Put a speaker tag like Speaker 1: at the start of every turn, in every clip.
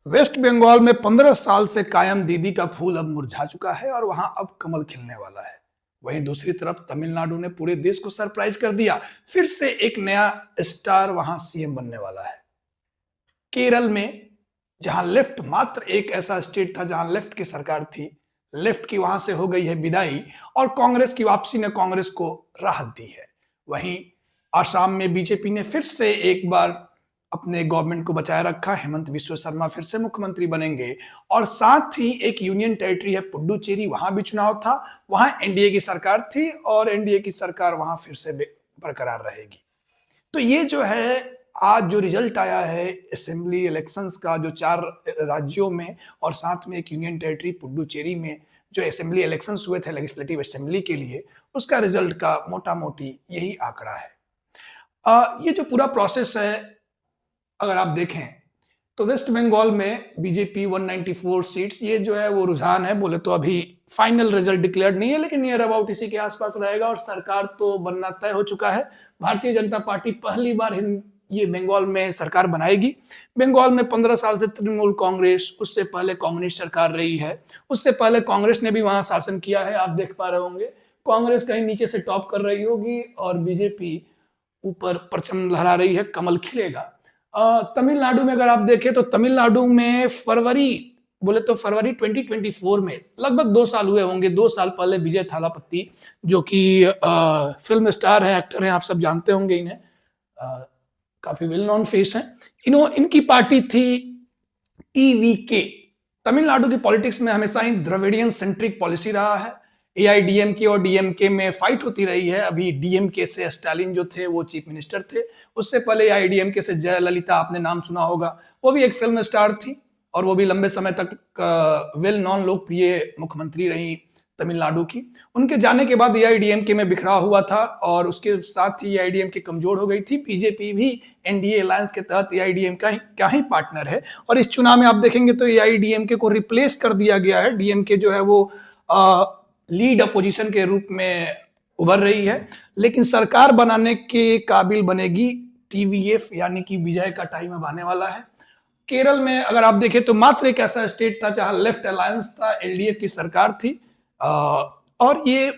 Speaker 1: Waste Bengal में 15 साल से कायम दीदी का फूल अब मुरझा चुका है और वहां अब कमल खिलने वाला है। वहीं दूसरी तरफ तमिलनाडु ने पूरे देश को सरप्राइज कर दिया। फिर से एक नया स्टार वहां सीएम बनने वाला है। केरल में जहां लेफ्ट मात्र एक ऐसा स्टेट था जहां लेफ्ट की सरकार थी, लेफ्ट की वहां से हो गई है विदाई और कांग्रेस की वापसी ने कांग्रेस को राहत दी है। वहीं आसाम में बीजेपी ने फिर से एक बार अपने गवर्नमेंट को बचाए रखा। हेमंत बिस्वा शर्मा फिर से मुख्यमंत्री बनेंगे और साथ ही एक यूनियन टेरिटरी है पुडुचेरी, वहां भी चुनाव था। वहां एनडीए की सरकार थी और एनडीए की सरकार वहां फिर से बरकरार रहेगी। तो ये जो है आज जो रिजल्ट आया है असेंबली इलेक्शंस का, जो 4 राज्यों में और साथ में एक यूनियन टेरिटरी पुडुचेरी में जो असेंबली इलेक्शंस हुए थे लेजिस्लेटिव असेंबली के लिए, उसका रिजल्ट का मोटा मोटी यही आंकड़ा है। ये जो पूरा प्रोसेस है अगर आप देखें तो वेस्ट बंगाल में बीजेपी 194 सीट्स, ये जो है वो रुझान है। बोले तो अभी फाइनल रिजल्ट डिक्लेयर्ड नहीं है, लेकिन नियर अबाउट इसी के आसपास रहेगा और सरकार तो बनना तय हो चुका है। भारतीय जनता पार्टी पहली बार ये बंगाल में सरकार बनाएगी। बंगाल में 15 साल से तृणमूल कांग्रेस, उससे पहले कम्युनिस्ट सरकार रही है। उससे पहले कांग्रेस ने भी वहां शासन किया है। आप देख पा रहे होंगे कांग्रेस कहीं नीचे से टॉप कर रही होगी और बीजेपी ऊपर परचम लहरा रही है, कमल खिलेगा। तमिलनाडु में अगर आप देखें तो तमिलनाडु में फरवरी 2024 में लगभग 2 साल हुए होंगे। 2 साल पहले विजय थालापति, जो कि फिल्म स्टार है, एक्टर हैं, आप सब जानते होंगे इन्हें, काफी वेल नोन फेस हैं। इनकी पार्टी थी टीवीके। तमिलनाडु की पॉलिटिक्स में हमेशा ही द्रविडियन सेंट्रिक पॉलिसी रहा है। एआईडीएमके और डीएमके में फाइट होती रही है। अभी डीएमके से स्टालिन जो थे वो चीफ मिनिस्टर थे। उससे पहले एआईडीएमके से जयललिता, आपने नाम सुना होगा, वो भी एक फिल्म स्टार थी और वो भी लंबे समय तक वेल नॉन लोकप्रिय मुख्यमंत्री रही तमिलनाडु की। उनके जाने के बाद एआईडीएमके में बिखरा हुआ था और उसके साथ ही एआईडीएमके कमजोर हो गई थी। बीजेपी भी एनडीए अलायंस के तहत एआईडीएमके का ही पार्टनर है और इस चुनाव में आप देखेंगे तो एआईडीएमके को रिप्लेस कर दिया गया है। डीएमके जो है वो लीड अपोजिशन के रूप में उभर रही है, लेकिन सरकार बनाने के काबिल बनेगी टीवीएफ, यानी कि विजय का टाइम अब आने वाला है। केरल में अगर आप देखें तो मात्र एक ऐसा स्टेट था जहां लेफ्ट अलायंस था, एलडीएफ की सरकार थी। और ये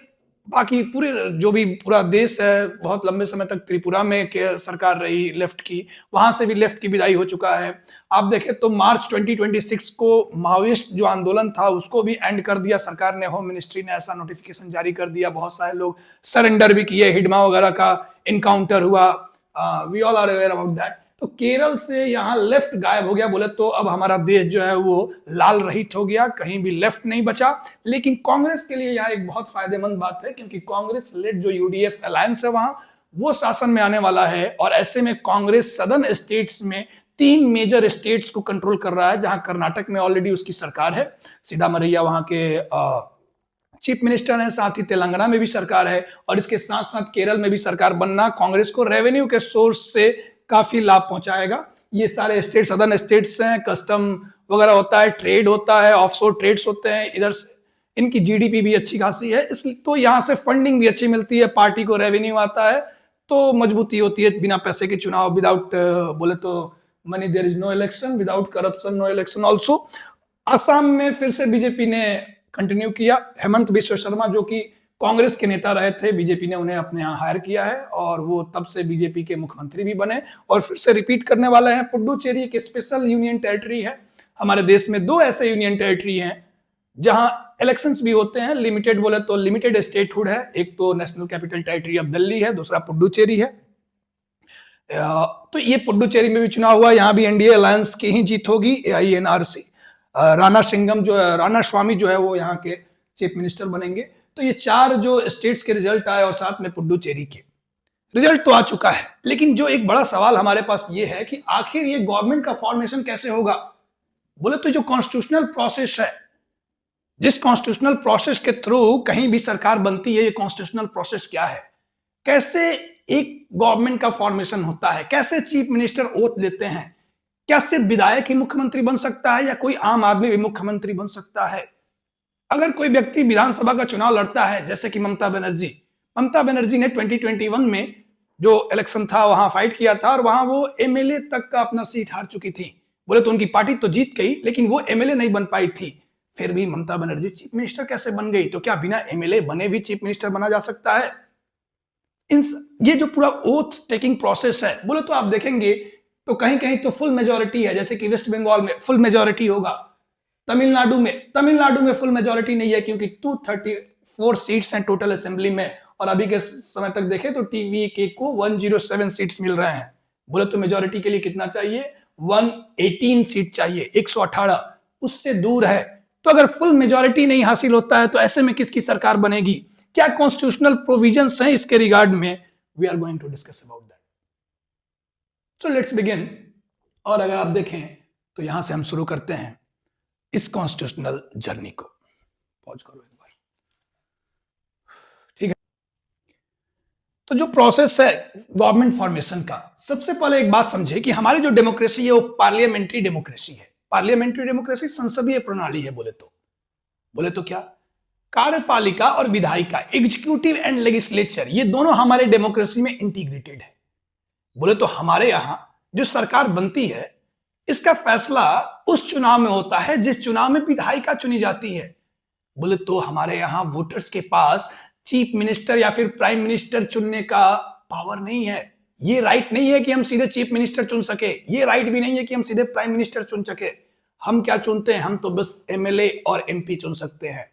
Speaker 1: बाकी पूरे जो भी पूरा देश है, बहुत लंबे समय तक त्रिपुरा में सरकार रही लेफ्ट की, वहां से भी लेफ्ट की विदाई हो चुका है। आप देखें तो मार्च 2026 को माओइस्ट जो आंदोलन था उसको भी एंड कर दिया सरकार ने। होम मिनिस्ट्री ने ऐसा नोटिफिकेशन जारी कर दिया। बहुत सारे लोग सरेंडर भी किए, हिडमा वगैरह का इनकाउंटर हुआ। We all are aware about that. तो केरल से यहाँ लेफ्ट गायब हो गया। बोले तो अब हमारा देश जो है वो लाल रहित हो गया, कहीं भी लेफ्ट नहीं बचा। लेकिन कांग्रेस के लिए यहाँ एक बहुत फायदेमंद बात है, क्योंकि कांग्रेस लेड जो यूडीएफ अलायंस है वहां वो शासन में आने वाला है और ऐसे में कांग्रेस सदर्न स्टेट्स में 3 मेजर स्टेट्स को कंट्रोल कर रहा है, जहां कर्नाटक में ऑलरेडी उसकी सरकार है, सिद्धामरैया वहां के चीफ मिनिस्टर है, साथ ही तेलंगाना में भी सरकार है और इसके साथ साथ केरल में भी सरकार बनना कांग्रेस को रेवेन्यू के सोर्स से काफी लाभ पहुंचाएगा। ये सारे स्टेट सदर्न स्टेट्स हैं, कस्टम वगैरह होता है, ट्रेड होता है, ऑफशोर ट्रेड्स होते हैं, इधर से इनकी जीडीपी भी अच्छी खासी है, इसलिए तो यहाँ से फंडिंग भी अच्छी मिलती है, पार्टी को रेवेन्यू आता है, तो मजबूती होती है। बिना पैसे के चुनाव, विदाउट बोले तो money there is no election, without corruption no election also. Assam में फिर से बीजेपी ने कंटिन्यू किया। हेमंत बिस्वा शर्मा जो कि कांग्रेस के नेता रहे थे, बीजेपी ने उन्हें अपने यहाँ हायर किया है और वो तब से बीजेपी के मुख्यमंत्री भी बने और फिर से रिपीट करने वाले हैं। पुडुचेरी एक स्पेशल यूनियन टेरिटरी है। हमारे देश में 2 ऐसे यूनियन टेरिटरी हैं जहां इलेक्शंस भी होते हैं। लिमिटेड बोले तो लिमिटेड स्टेटहुड है, एक तो national capital territory of Delhi है, दूसरा पुडुचेरी है। तो ये पुडुचेरी में भी चुनाव हुआ, यहाँ भी एनडीए अलायंस की ही जीत होगी, एआईएनआरसी। राणा स्वामी जो है वो यहाँ के चीफ मिनिस्टर बनेंगे। तो ये 4 जो स्टेट्स के रिजल्ट आए और साथ में पुडुचेरी के रिजल्ट तो आ चुका है, लेकिन जो एक बड़ा सवाल हमारे पास ये है कि आखिर ये गवर्नमेंट का फॉर्मेशन कैसे होगा। बोले तो जो कॉन्स्टिट्यूशनल प्रोसेस है, जिस कॉन्स्टिट्यूशनल प्रोसेस के थ्रू कहीं भी सरकार बनती है, ये कॉन्स्टिट्यूशनल प्रोसेस क्या है, कैसे एक गवर्नमेंट का फॉर्मेशन होता है, कैसे चीफ मिनिस्टर ओथ लेते हैं, क्या सिर्फ विधायक ही मुख्यमंत्री बन सकता है या कोई आम आदमी भी मुख्यमंत्री बन सकता है। अगर कोई व्यक्ति विधानसभा का चुनाव लड़ता है, जैसे कि ममता बनर्जी ने 2021 में जो इलेक्शन था वहां फाइट किया था और वहां वो एमएलए तक का अपना सीट हार चुकी थी। बोले तो उनकी पार्टी तो जीत गई लेकिन वो एमएलए नहीं बन पाई थी। फिर भी ममता बनर्जी चीफ मिनिस्टर कैसे बन गई? तो क्या बिना एमएलए बने भी चीफ मिनिस्टर बना जा सकता है? ये जो पूरा ओथ टेकिंग प्रोसेस है, बोले तो आप देखेंगे तो कहीं कहीं तो फुल मेजोरिटी है, जैसे कि वेस्ट बंगाल में फुल मेजोरिटी होगा। तमिलनाडु में फुल मेजोरिटी नहीं है क्योंकि 234 सीट्स हैं टोटल असेंबली में, और अभी के समय तक देखें तो टीवीके को 107 सीट्स मिल रहे हैं। बोले तो मेजोरिटी के लिए कितना चाहिए? 118 सीट चाहिए, 118, उससे दूर है। तो अगर फुल मेजोरिटी नहीं हासिल होता है तो ऐसे में किसकी सरकार बनेगी? क्या कॉन्स्टिट्यूशनल प्रोविजंस हैं इसके रिगार्ड में? We are going to discuss about that. So let's begin. और अगर आप देखें तो यहां से हम शुरू करते हैं इस कॉन्स्टिट्यूशनल जर्नी को। पॉज करो एक बार, ठीक है। तो जो प्रोसेस है गवर्नमेंट फॉर्मेशन का, सबसे पहले एक बात समझे कि हमारी जो डेमोक्रेसी है वो पार्लियामेंट्री डेमोक्रेसी है। पार्लियामेंट्री डेमोक्रेसी संसदीय प्रणाली है। बोले तो क्या? कार्यपालिका और विधायिका, एग्जीक्यूटिव एंड लेजिस्लेचर, ये दोनों हमारे डेमोक्रेसी में इंटीग्रेटेड है। बोले तो हमारे यहां जो सरकार बनती है इसका फैसला उस चुनाव में होता है जिस चुनाव में विधायिका चुनी जाती है। बोले तो हमारे यहां वोटर्स के पास चीफ मिनिस्टर या फिर प्राइम मिनिस्टर चुनने का पावर नहीं है। ये राइट नहीं है कि हम सीधे चीफ मिनिस्टर चुन सके, ये राइट भी नहीं है कि हम सीधे प्राइम मिनिस्टर चुन सके। हम क्या चुनते हैं? हम तो बस एमएलए और एमपी चुन सकते हैं।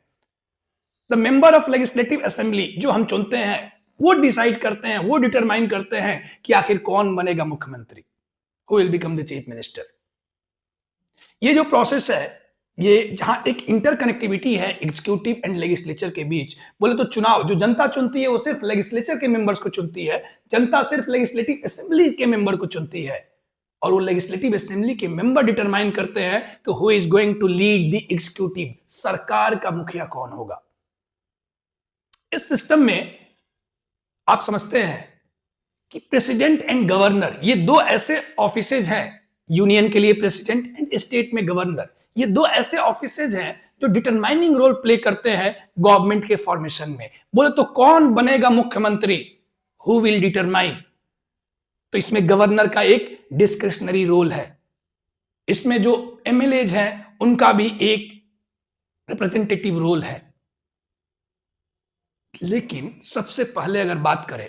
Speaker 1: The member of legislative assembly जो हम चुनते हैं वो डिसाइड करते हैं, वो डिटरमाइन करते हैं कि आखिर कौन बनेगा मुख्यमंत्री, who will become the chief minister. ये जो प्रोसेस है, ये जहां एक इंटरकनेक्टिविटी है एग्जीक्यूटिव एंड लेजिस्लेचर के बीच। बोले तो चुनाव जो जनता चुनती है वो सिर्फ लेजिस्लेचर के मेंबर्स को चुनती है, जनता सिर्फ लेजिस्लेटिव असेंबली के मेंबर को चुनती है, और वो लेजिस्लेटिव असेंबली के मेंबर डिटरमाइन करते हैं कि who is going to lead the executive, सरकार का मुखिया कौन होगा। इस सिस्टम में आप समझते हैं कि प्रेसिडेंट एंड गवर्नर, ये दो ऐसे ऑफिसेज हैं, यूनियन के लिए प्रेसिडेंट एंड स्टेट में गवर्नर, ये दो ऐसे ऑफिसेज हैं जो डिटरमाइनिंग रोल प्ले करते हैं गवर्नमेंट के फॉर्मेशन में। बोले तो कौन बनेगा मुख्यमंत्री, हु विल डिटरमाइन, तो इसमें गवर्नर का एक डिस्क्रिशनरी रोल है। इसमें जो एमएलएज हैं उनका भी एक रिप्रेजेंटेटिव रोल है। लेकिन सबसे पहले अगर बात करें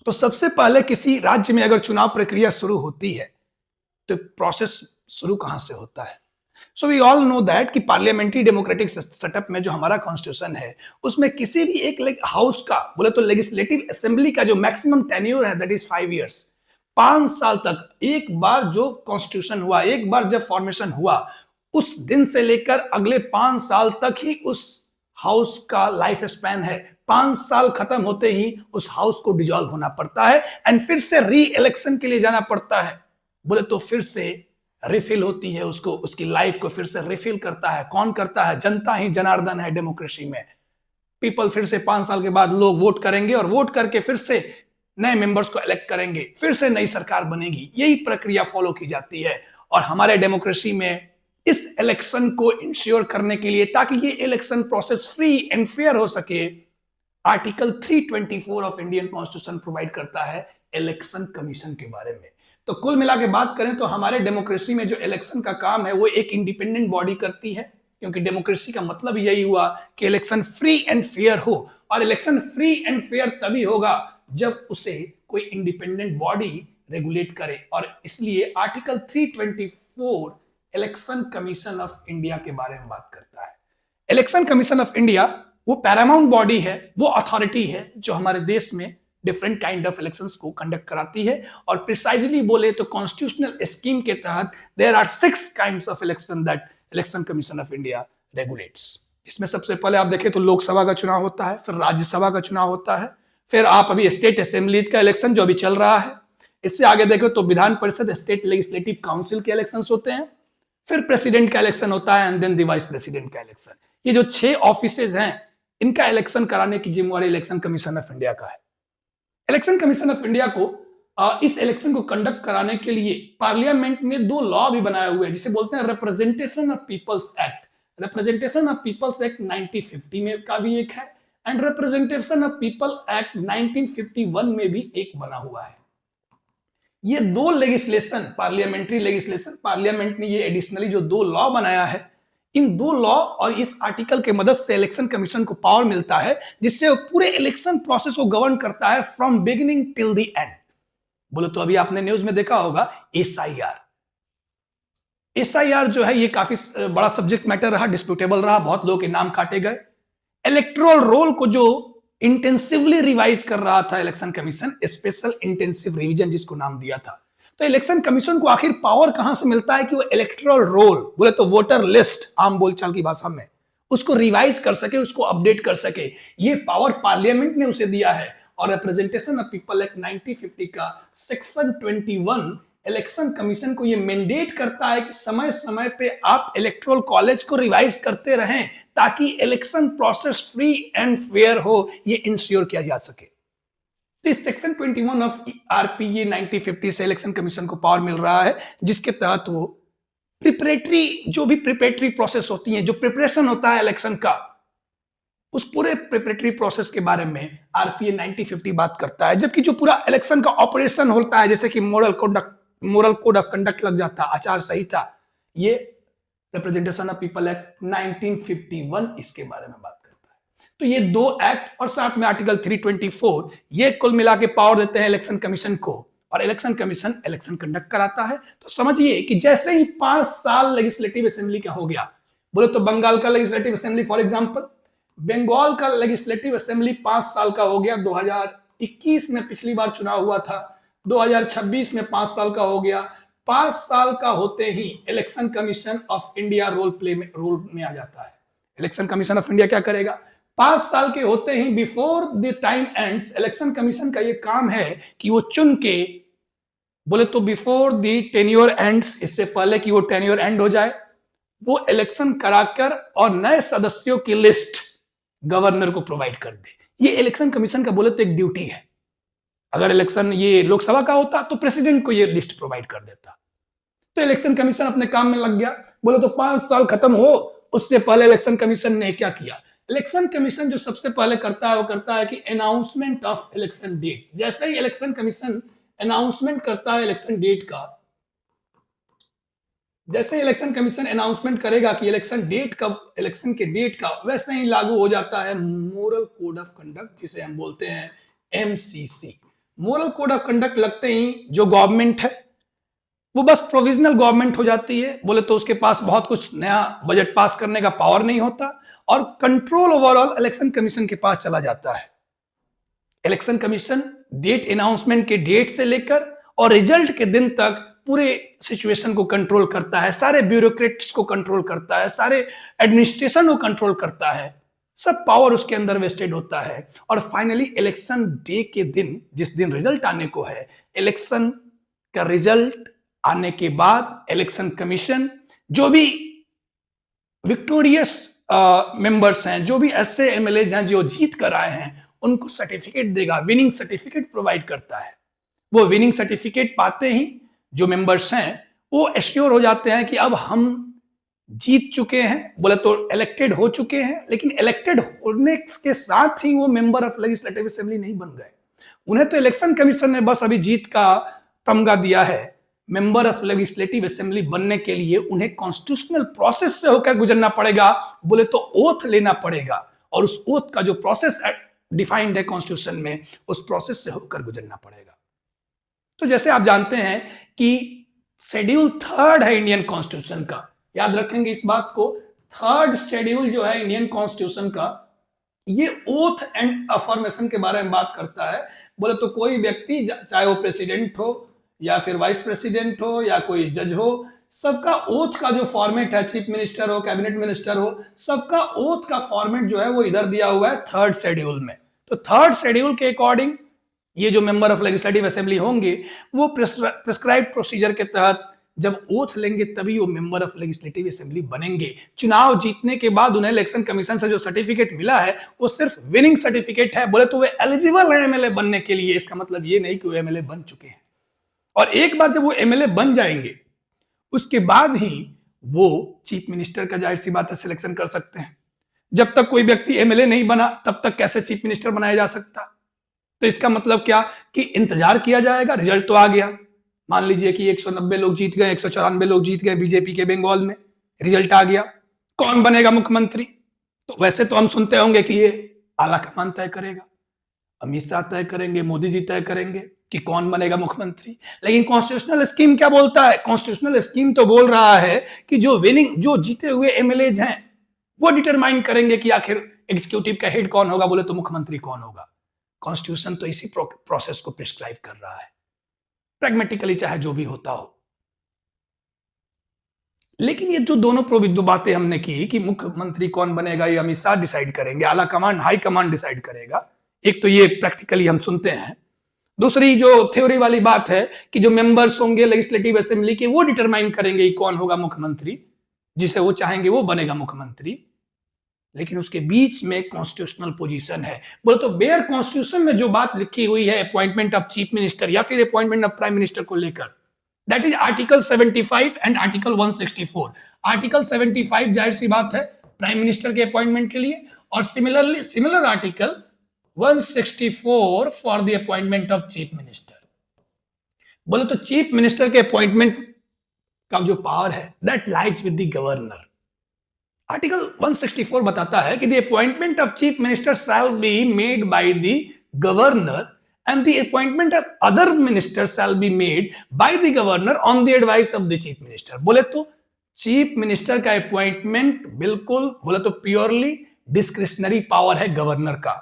Speaker 1: तो सबसे पहले किसी राज्य में अगर चुनाव प्रक्रिया शुरू होती है तो प्रोसेस शुरू कहां से होता है? So we all know that कि पार्लियामेंट्री डेमोक्रेटिक सेटअप में जो हमारा कॉन्स्टिट्यूशन है उसमें किसी भी एक हाउस का, बोले तो लेजिस्लेटिव असेंबली का जो मैक्सिमम टेन्योर है दैट इज 5 इयर्स, 5 साल तक। एक बार जो कॉन्स्टिट्यूशन हुआ, एक बार जब फॉर्मेशन हुआ, उस दिन से लेकर अगले 5 साल तक ही उस हाउस का लाइफ स्पैन है। 5 साल खत्म होते ही उस हाउस को डिसॉल्व होना पड़ता है एंड फिर से री इलेक्शन के लिए जाना पड़ता है। बोले तो फिर से रिफिल होती है, उसको, उसकी लाइफ को फिर से रिफिल करता है। कौन करता है? जनता ही जनार्दन है डेमोक्रेसी में। पीपल फिर से 5 साल के बाद लोग वोट करेंगे और वोट करके फिर से नए मेंबर्स को इलेक्ट करेंगे, फिर से नई सरकार बनेगी। यही प्रक्रिया फॉलो की जाती है। और हमारे डेमोक्रेसी में इस इलेक्शन को इंश्योर करने के लिए, ताकि ये election process free and fair हो सके, article 324 of Indian constitution provide करता है इलेक्शन कमीशन के बारे में। तो कुल मिला के बात करें तो हमारे डेमोक्रेसी में जो इलेक्शन का काम है वो एक इंडिपेंडेंट बॉडी करती है, क्योंकि डेमोक्रेसी का मतलब यही हुआ कि इलेक्शन फ्री एंड फेयर हो। और इलेक्शन फ्री एंड फेयर तभी होगा जब उसे कोई इंडिपेंडेंट बॉडी रेगुलेट करे। और इसलिए article 324 election commission of India के बारे में बात करता है। इलेक्शन कमीशन ऑफ इंडिया वो पैरामाउंट बॉडी है, वो अथॉरिटी है जो हमारे देश में डिफरेंट काइंड ऑफ इलेक्शंस को कंडक्ट कराती है। और प्रिसाइजली बोले तो कॉन्स्टिट्यूशनल स्कीम के तहत there are 6 kinds of election that election commission of India regulates. इसमें सबसे पहले आप देखें तो लोकसभा का चुनाव होता है, फिर राज्यसभा का चुनाव होता है, फिर आप अभी स्टेट असेंबलीज का इलेक्शन जो अभी चल रहा है, इससे आगे देखो तो Vidhan Parishad, state legislative council के इलेक्शन होते हैं, फिर प्रेसिडेंट का इलेक्शन होता है and then the vice president का इलेक्शन। ये जो 6 ऑफिसेज हैं इनका इलेक्शन कराने की जिम्मेवारी इलेक्शन कमीशन ऑफ इंडिया का है। इलेक्शन कमीशन ऑफ इंडिया को इस इलेक्शन को कंडक्ट कराने के लिए पार्लियामेंट ने 2 लॉ भी बनाए हुए हैं, जिसे बोलते हैं representation of peoples act. Representation of peoples act 1950 में का भी एक है and representation of people act 1951 में भी एक बना हुआ है। ये दो लेजिस्लेशन, पार्लियामेंट्री लेजिस्लेशन, पार्लियामेंट ने ये एडिशनली जो दो लॉ बनाया है, इन दो लॉ और इस आर्टिकल के मदद से इलेक्शन कमीशन को पावर मिलता है, जिससे वो पूरे इलेक्शन प्रोसेस को गवर्न करता है from beginning till the end. बोले तो अभी आपने न्यूज में देखा होगा एसआईआर। एसआईआर जो है ये काफी बड़ा सब्जेक्ट मैटर रहा, डिस्प्यूटेबल रहा, बहुत लोगों के नाम काटे गए। इलेक्टोरल रोल को जो इंटेंसिवली रिवाइज कर रहा था election commission, special intensive revision जिसको नाम दिया था। तो इलेक्शन कमीशन को आखिर पावर कहां से मिलता है कि वो इलेक्टोरल रोल, बोले तो वोटर लिस्ट आम बोलचाल की भाषा में, उसको रिवाइज कर सके, उसको अपडेट कर सके। ये पावर पार्लियामेंट ने उसे दिया है। और रिप्रेजेंटेशन ऑफ पीपल एक्ट 1950 का सेक्शन 21 इलेक्शन कमीशन को यह मैंडेट करता है कि समय समय पे आप इलेक्टोरल कॉलेज को रिवाइज करते रहें, ताकि election process free and fair हो, ये इंश्योर किया जा सके। तो इस सेक्शन 21 ऑफ आरपीए 1950 से इलेक्शन कमीशन को पावर मिल रहा है, जिसके तहत वो प्रिपरेटरी, जो भी प्रिपरेटरी प्रोसेस होती है, जो प्रिपरेशन होता है इलेक्शन का, उस पूरे प्रिपरेटरी प्रोसेस के बारे में आरपीए 1950 बात करता है। जबकि जो पूरा इलेक्शन का ऑपरेशन होता है, जैसे कि मोरल कोड ऑफ कंडक्ट लग जाता, आचार संहिता, ये रिप्रेजेंटेशन ऑफ पीपल एक्ट 1951 इसके बारे में बात करता है। तो ये दो एक्ट और साथ में आर्टिकल 324 ये कुल मिला के पावर देते हैं इलेक्शन कमीशन को, और इलेक्शन कमीशन इलेक्शन कंडक्ट कराता है। तो समझिए कि जैसे ही 5 साल लेजिस्लेटिव असेंबली का हो गया, बोले तो बंगाल का legislative assembly for example, Bengal का लेजिस्लेटिव असेंबली 5 साल का हो गया। 2021 में पिछली बार चुनाव हुआ था, 2026 में 5 साल का हो गया। 5 साल का होते ही election commission of India role में आ जाता है। इलेक्शन कमीशन ऑफ इंडिया क्या करेगा? 5 साल के होते ही before the time ends, election commission का ये काम है कि वो चुन के, बोले तो बिफोर द टेन्योर एंड्स, इससे पहले कि वो टेन्योर एंड हो जाए, वो इलेक्शन कराकर और नए सदस्यों की लिस्ट गवर्नर को प्रोवाइड कर दे। ये इलेक्शन कमीशन का बोले तो एक ड्यूटी है। अगर इलेक्शन ये लोकसभा का होता तो प्रेसिडेंट को ये लिस्ट प्रोवाइड कर देता। तो इलेक्शन कमीशन अपने काम में लग गया। बोले तो 5 साल खत्म हो उससे पहले इलेक्शन कमीशन ने क्या किया? इलेक्शन कमीशन जो सबसे पहले करता है वो करता है कि अनाउंसमेंट ऑफ इलेक्शन डेट। जैसे ही इलेक्शन कमीशन अनाउंसमेंट करता है इलेक्शन डेट का, जैसे इलेक्शन कमीशन अनाउंसमेंट करेगा कि इलेक्शन डेट कब, इलेक्शन के डेट का, वैसे ही लागू हो जाता है मोरल कोड ऑफ कंडक्ट, जिसे हम बोलते हैं MCC. Moral code of conduct लगते ही जो गवर्नमेंट है वो बस प्रोविजनल गवर्नमेंट हो जाती है। बोले तो उसके पास बहुत कुछ नया बजट पास करने का पावर नहीं होता, और कंट्रोल ओवरऑल इलेक्शन कमीशन के पास चला जाता है। इलेक्शन कमीशन डेट अनाउंसमेंट के डेट से लेकर और रिजल्ट के दिन तक पूरे सिचुएशन को कंट्रोल करता है, सारे ब्यूरोक्रेट्स को कंट्रोल करता है, सारे एडमिनिस्ट्रेशन को कंट्रोल करता है। सब पावर उसके अंदर वेस्टेड होता है। और फाइनली इलेक्शन डे के दिन, जिस दिन रिजल्ट आने को है, इलेक्शन का रिजल्ट आने के बाद इलेक्शन कमीशन जो भी विक्टोरियस मेंबर्स हैं, जो भी ऐसे एमएलए हैं जो जीत कर आए हैं, उनको सर्टिफिकेट देगा, विनिंग सर्टिफिकेट प्रोवाइड करता है। वो विनिंग सर्टिफिकेट पाते ही जो मेंबर्स हैं वो एश्योर हो जाते हैं कि अब हम जीत चुके हैं, बोले तो इलेक्टेड हो चुके हैं। लेकिन इलेक्टेड होने के साथ ही वो मेंबर ऑफ लेजिस्लेटिव असेंबली नहीं बन गए। उन्हें तो इलेक्शन कमीशन ने बस अभी जीत का तमगा दिया है। मेंबर ऑफ लेजिस्लेटिव असेंबली बनने के लिए उन्हें कॉन्स्टिट्यूशनल प्रोसेस से होकर गुजरना पड़ेगा, बोले तो ओथ लेना पड़ेगा, और उस ओथ का जो प्रोसेस डिफाइंड है कॉन्स्टिट्यूशन में, उस प्रोसेस से होकर गुजरना पड़ेगा। तो जैसे आप जानते हैं कि शेड्यूल 3 है इंडियन कॉन्स्टिट्यूशन का, याद रखेंगे इस बात को। 3rd शेड्यूल जो है इंडियन कॉन्स्टिट्यूशन का, ये ओथ एंड अफर्मेशन के बारे में बात करता है। बोले तो कोई व्यक्ति, चाहे वो प्रेसिडेंट हो या फिर वाइस प्रेसिडेंट हो या कोई जज हो, सबका ओथ का जो फॉर्मेट है, चीफ मिनिस्टर हो, कैबिनेट मिनिस्टर हो, सबका ओथ का फॉर्मेट जो है वो इधर दिया हुआ है 3rd शेड्यूल में। तो 3rd शेड्यूल के अकॉर्डिंग ये जो मेंबर ऑफ लेजिस्लेटिव असेंबली होंगे वो प्रिस्क्राइब्ड प्रोसीजर के तहत जब ओथ लेंगे तभी वो मेंबर ऑफ लेजिस्लेटिव असेंबली बनेंगे। चुनाव जीतने के बाद उन्हें इलेक्शन कमीशन से जो सर्टिफिकेट मिला है वो सिर्फ विनिंग सर्टिफिकेट है। बोले तो वे एलिजिबल है एमएलए बनने के लिए। इसका मतलब ये नहीं कि वो एमएलए बन चुके हैं। और एक बार जब वो एमएलए बन जाएंगे उसके बाद ही वो चीफ मिनिस्टर का, जाहिर सी बात है, सिलेक्शन कर सकते हैं। जब तक कोई व्यक्ति एमएलए नहीं बना तब तक कैसे चीफ मिनिस्टर बनाया जा सकता? तो इसका मतलब क्या कि इंतजार किया जाएगा, रिजल्ट तो आ गया, मान लीजिए कि 190 लोग जीत गए, 194 लोग जीत गए बीजेपी के बंगाल में, रिजल्ट आ गया, कौन बनेगा मुख्यमंत्री? तो वैसे तो हम सुनते होंगे कि ये आलाकमान तय करेगा, अमित शाह तय करेंगे, मोदी जी तय करेंगे कि कौन बनेगा मुख्यमंत्री। लेकिन कॉन्स्टिट्यूशनल स्कीम क्या बोलता है? कॉन्स्टिट्यूशनल स्कीम तो बोल रहा है कि जो जीते हुए एमएलएज हैं वो डिटरमाइन करेंगे कि आखिर एग्जीक्यूटिव का हेड कौन होगा, बोले तो मुख्यमंत्री कौन होगा। कॉन्स्टिट्यूशन तो इसी प्रोसेस को प्रिस्क्राइब कर रहा है, प्रैग्मेटिकली चाहे जो भी होता हो। लेकिन ये जो दो बातें हमने की कि मुख्यमंत्री कौन बनेगा ये अमित शाह डिसाइड करेंगे, आला कमांड हाई कमांड डिसाइड करेगा, एक तो ये प्रैक्टिकली हम सुनते हैं। दूसरी जो थ्योरी वाली बात है कि जो मेंबर्स होंगे लेजिस्लेटिव असेंबली के वो डिटरमाइन करेंगे कौन होगा मुख्यमंत्री, जिसे वो चाहेंगे वो बनेगा मुख्यमंत्री। लेकिन उसके बीच में कॉन्स्टिट्यूशनल पोजीशन है। बोले तो बेयर कॉन्स्टिट्यूशन में जो बात लिखी हुई है अपॉइंटमेंट ऑफ चीफ मिनिस्टर या फिर अपॉइंटमेंट ऑफ प्राइम मिनिस्टर को लेकर, that is article 75 and article 164। Article 75 जाहिर सी बात है प्राइम मिनिस्टर के अपॉइंटमेंट के लिए, और similar article 164 for the appointment of chief minister. बोले तो चीफ मिनिस्टर के अपॉइंटमेंट का जो पावर है that lies with the governor. Article 164 बताता है कि the appointment of chief minister shall be made by the governor and the appointment of other ministers shall be made by the governor on the advice of the chief minister। बोले तो chief minister का appointment बिल्कुल बोले तो purely discretionary power है governor का।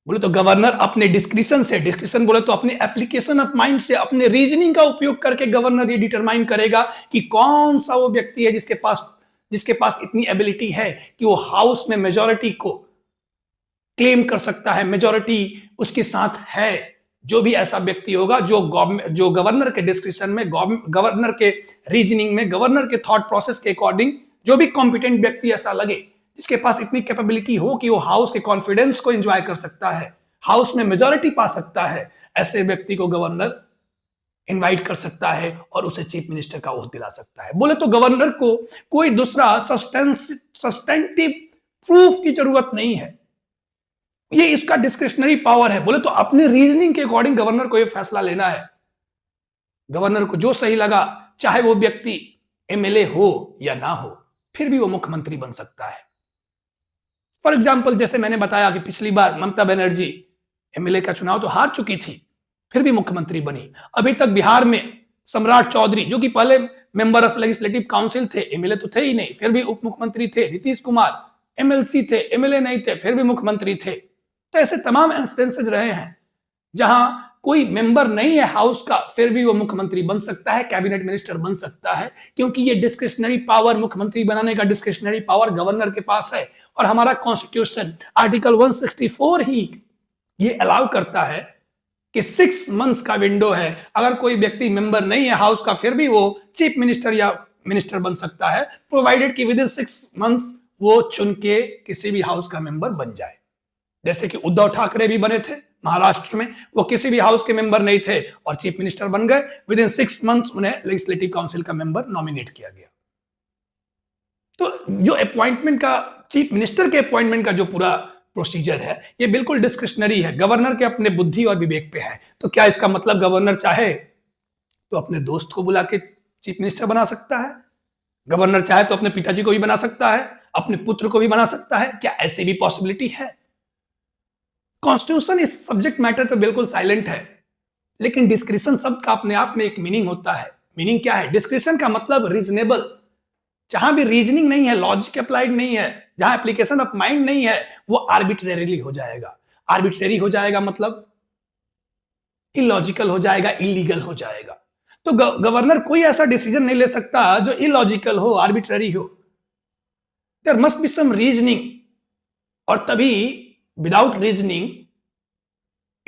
Speaker 1: बोले तो गवर्नर अपने डिस्क्रिशन से, डिस्क्रिशन बोले तो अपने एप्लीकेशन ऑफ माइंड से, अपने रीजनिंग का उपयोग करके गवर्नर ये डिटरमाइन करेगा कि कौन सा वो व्यक्ति है जिसके पास इतनी एबिलिटी है कि वो हाउस में मेजॉरिटी को क्लेम कर सकता है, मेजॉरिटी उसके साथ है। जो भी ऐसा व्यक्ति होगा जो गवर्नर के डिस्क्रिप्शन में, गवर्नर के रीजनिंग में, गवर्नर के थॉट प्रोसेस के अकॉर्डिंग जो भी कॉम्पिटेंट व्यक्ति ऐसा लगे, जिसके पास इतनी कैपेबिलिटी हो कि वो हाउस के कॉन्फिडेंस को एंजॉय कर सकता है, हाउस में मेजॉरिटी पा सकता है, ऐसे व्यक्ति को गवर्नर इनवाइट कर सकता है और उसे चीफ मिनिस्टर का ओथ दिला सकता है। बोले तो गवर्नर को कोई दूसरा सब्सटेंटिव प्रूफ की जरूरत नहीं है, ये इसका डिस्क्रिशनरी पावर है। बोले तो अपने रीजनिंग के अकॉर्डिंग गवर्नर को ये फैसला लेना है। गवर्नर को जो सही लगा, चाहे वो व्यक्ति एमएलए हो या ना हो, फिर भी वो मुख्यमंत्री बन सकता है। फॉर एग्जाम्पल जैसे मैंने बताया कि पिछली बार ममता बनर्जी एमएलए का चुनाव तो हार चुकी थी, फिर भी मुख्यमंत्री बनी। अभी तक बिहार में सम्राट चौधरी, जो कि पहले मेंबर ऑफ लेजिस्लेटिव काउंसिल थे, एमएलए तो थे ही नहीं, फिर भी उप मुख्यमंत्री थे। नीतीश कुमार एमएलसी थे, एमएलए नहीं थे, फिर भी मुख्यमंत्री थे। तो ऐसे तमाम इंस्टेंसेस रहे हैं जहां कोई मेंबर नहीं है हाउस का, फिर भी वो मुख्यमंत्री बन सकता है, कैबिनेट मिनिस्टर बन सकता है, क्योंकि ये डिस्क्रिशनरी पावर, मुख्यमंत्री बनाने का डिस्क्रिशनरी पावर गवर्नर के पास है। और हमारा कॉन्स्टिट्यूशन आर्टिकल 164 ही ये अलाउ करता है कि 6 मंथ्स का विंडो है। अगर कोई व्यक्ति मेंबर नहीं है हाउस का, फिर भी वो चीफ मिनिस्टर या मिनिस्टर बन सकता है, प्रोवाइडेड कि विद इन 6 मंथ्स वो चुन के किसी भी हाउस का मेंबर बन जाए। जैसे कि उद्धव ठाकरे भी बने थे महाराष्ट्र में, वो किसी भी हाउस के मेंबर नहीं थे और चीफ मिनिस्टर बन गए। विद इन 6 मंथ्स उन्हें लेजिस्लेटिव काउंसिल का मेंबर नॉमिनेट किया गया। तो जो अपॉइंटमेंट का, चीफ मिनिस्टर के अपॉइंटमेंट का जो पूरा प्रोसीजर है, ये बिल्कुल डिस्क्रिशनरी है, गवर्नर के अपने बुद्धि और विवेक पे है। तो क्या इसका मतलब गवर्नर चाहे तो अपने दोस्त को बुला के चीफ मिनिस्टर बना सकता है? गवर्नर चाहे तो अपने पिताजी को भी बना सकता है, अपने पुत्र को भी बना सकता है? क्या ऐसी भी पॉसिबिलिटी है? कॉन्स्टिट्यूशन इस सब्जेक्ट मैटर पे बिल्कुल साइलेंट है, लेकिन डिस्क्रिशन शब्द का अपने आप में एक मीनिंग होता है। मीनिंग क्या है? डिस्क्रिशन का मतलब रीजनेबल। जहां भी रीजनिंग नहीं है, लॉजिक अप्लाइड नहीं है, जहां एप्लीकेशन ऑफ माइंड नहीं है, वो आर्बिट्रेरीली हो जाएगा। आर्बिट्रेरी हो जाएगा मतलब इलॉजिकल हो जाएगा, इलीगल हो जाएगा। तो गवर्नर कोई ऐसा डिसीजन नहीं ले सकता जो इलॉजिकल हो, आर्बिट्रेरी हो। There must be some reasoning, और तभी without reasoning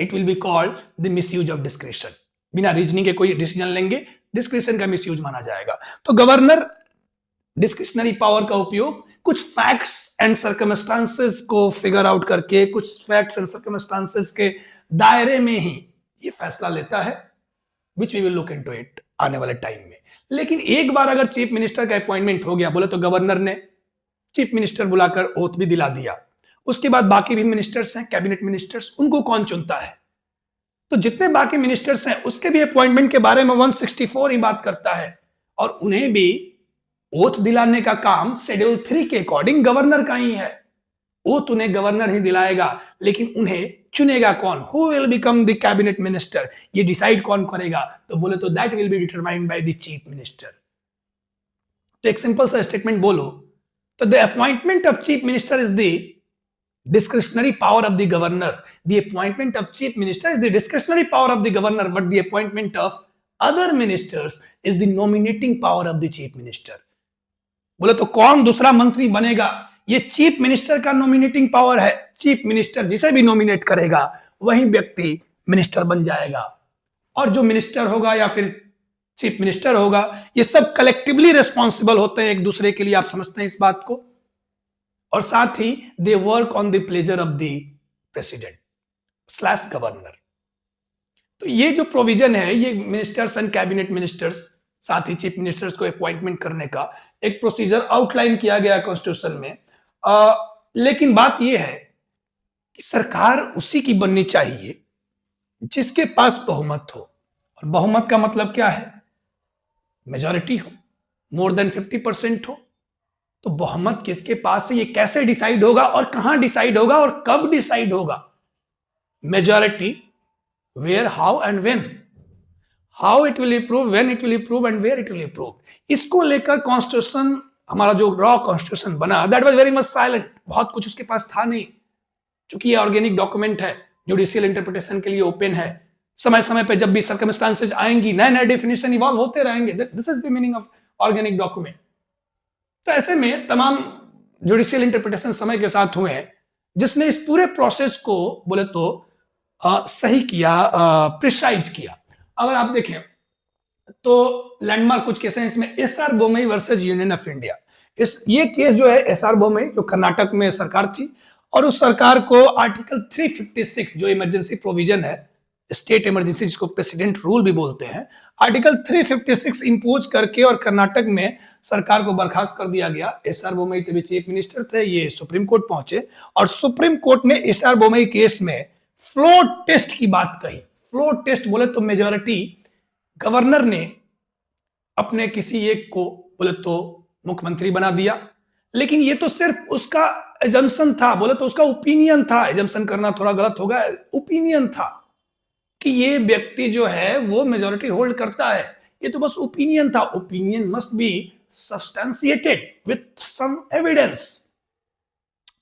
Speaker 1: it will be called the misuse of discretion. बिना रीजनिंग के कोई डिसीजन लेंगे, डिस्क्रिशन का मिसयूज माना जाएगा। तो गवर्नर डिस्क्रिशनरी पावर का उपयोग कुछ फैक्ट्स एंड सर्कमस्टांसेस को फिगर आउट करके, कुछ फैक्ट्स एंड सर्कमस्टांसेस के दायरे में ही ये फैसला लेता है, which we will look into it आने वाले टाइम में। लेकिन एक बार अगर चीफ मिनिस्टर का अपॉइंटमेंट हो गया, बोले तो गवर्नर ने चीफ मिनिस्टर बुलाकर ओथ भी दिला दिया, उसके बाद बाकी भी मिनिस्टर्स हैं, कैबिनेट मिनिस्टर्स, उनको कौन चुनता है? तो जितने बाकी मिनिस्टर्स हैं उसके भी अपॉइंटमेंट के बारे में 164 ही बात करता है, और उन्हें भी ओथ दिलाने का काम शेड्यूल 3 के अकॉर्डिंग गवर्नर का ही है। ओथ उन्हें गवर्नर ही दिलाएगा, लेकिन उन्हें चुनेगा कौन? Who will become the cabinet minister, ये डिसाइड कौन करेगा? तो बोले तो that will be determined by the chief minister. तो एक सिंपल सा स्टेटमेंट बोलो तो the appointment of chief minister is the discretionary power of the governor. The appointment of chief minister is the discretionary power of the governor, but the appointment of other ministers is the nominating power of the chief minister. बोले तो कौन दूसरा मंत्री बनेगा? ये chief minister का nominating power है। Chief minister जिसे भी नॉमिनेट करेगा वही व्यक्ति मिनिस्टर बन जाएगा, और जो मिनिस्टर होगा या फिर चीफ मिनिस्टर होगा, ये सब कलेक्टिवली रिस्पॉन्सिबल होते हैं एक दूसरे के लिए। आप समझते हैं इस बात को? और साथ ही they work on the pleasure of the president slash governor. तो ये जो प्रोविजन है, ये मिनिस्टर्स एंड कैबिनेट मिनिस्टर्स, साथ ही चीफ मिनिस्टर्स को अपॉइंटमेंट करने का एक प्रोसीजर आउटलाइन किया गया कॉन्स्टिट्यूशन में। लेकिन बात यह है कि सरकार उसी की बननी चाहिए जिसके पास बहुमत हो, और बहुमत का मतलब क्या है? मेजॉरिटी हो, मोर देन 50% हो। तो बहुमत किसके पास है, ये कैसे डिसाइड होगा और कहां डिसाइड होगा और कब डिसाइड होगा? Majority, where, how and when. How it will improve, when it will improve and where it will improve. इसको लेकर कॉन्स्टिट्यूशन, हमारा जो रॉ कॉन्स्टिट्यूशन बना, that was very much silent. बहुत कुछ उसके पास था नहीं, क्योंकि ये ऑर्गेनिक डॉक्यूमेंट है, जुडिशियल इंटरप्रिटेशन के लिए ओपन है। समय समय पे जब भी सर्कमस्टांसेस आएंगी, नए नए डेफिनेशन इवॉल्व होते रहेंगे। This is the meaning of organic document. तो ऐसे में तमाम जुडिशियल इंटरप्रिटेशन समय के साथ हुए हैं, जिसने इस पूरे प्रोसेस को बोले तो सही किया, प्रिसाइज किया। अगर आप देखें तो लैंडमार्क कुछ केस हैं इसमें। SR Bommai versus union of India, ये केस जो है एसआर बोमई, जो कर्नाटक में सरकार थी, और उस सरकार को आर्टिकल 356 जो इमरजेंसी प्रोविजन है, स्टेट इमरजेंसी जिसको प्रेसिडेंट रूल भी बोलते हैं, आर्टिकल 356 इंपोज करके और कर्नाटक में सरकार को बर्खास्त कर दिया गया। एसआर बोमई तभी चीफ मिनिस्टर थे, ये सुप्रीम कोर्ट पहुंचे और सुप्रीम कोर्ट ने एसआर बोमई केस में फ्लोर टेस्ट की बात कही। फ्लोर टेस्ट बोले तो मेजॉरिटी गवर्नर ने अपने किसी एक को बोले तो मुख्यमंत्री बना दिया, लेकिन ये तो सिर्फ उसका एजम्पशन था, बोले तो उसका ओपिनियन था। एजम्पशन करना थोड़ा गलत होगा, ओपिनियन था कि ये व्यक्ति जो है वो मेजॉरिटी होल्ड करता है। ये तो बस ओपिनियन था। Opinion must be substantiated with some evidence.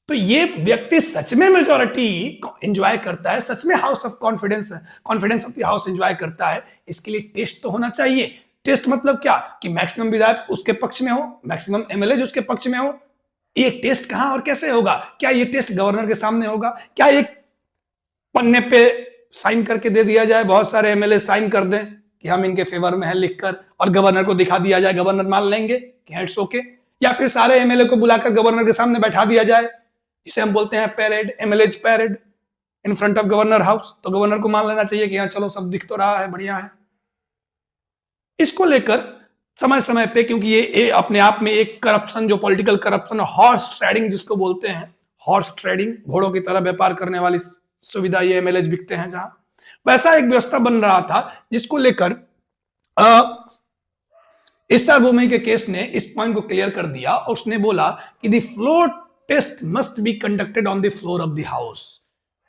Speaker 1: तो ये व्यक्ति सच में मेजॉरिटी एंजॉय करता है, सच में house of confidence of the house enjoy करता है, इसके लिए टेस्ट तो होना चाहिए। टेस्ट मतलब क्या कि मैक्सिमम विधायक उसके पक्ष में हो, मैक्सिमम एमएलए उसके पक्ष में हो। ये टेस्ट कहां और कैसे होगा? क्या ये टेस्ट गवर्नर के सामने होगा? क्या एक पन्ने पे साइन करके दे दिया जाए, बहुत सारे एमएलए साइन कर दें कि हम इनके फेवर में हैं लिखकर, और गवर्नर को दिखा दिया जाए, गवर्नर मान लेंगे कि इट्स ओके? या फिर सारे एमएलए को बुलाकर गवर्नर के सामने बैठा दिया जाए, इसे हम बोलते हैं parade, MLAs parade in front of governor house, तो गवर्नर को मान लेना चाहिए कि हाँ चलो सब दिख तो रहा है, बढ़िया है। इसको लेकर समय समय पे, क्योंकि ये अपने आप में एक करप्शन, जो पॉलिटिकल करप्शन, हॉर्स ट्रेडिंग जिसको बोलते हैं, हॉर्स ट्रेडिंग, घोड़ों की तरह व्यापार करने वाली सुविधा ये एमएलए बिकते हैं, जहां वैसा एक व्यवस्था बन रहा था, जिसको लेकर एसआर बोमई के केस ने इस पॉइंट को क्लियर कर दिया और उसने बोला कि the floor test must be conducted on the floor of the house.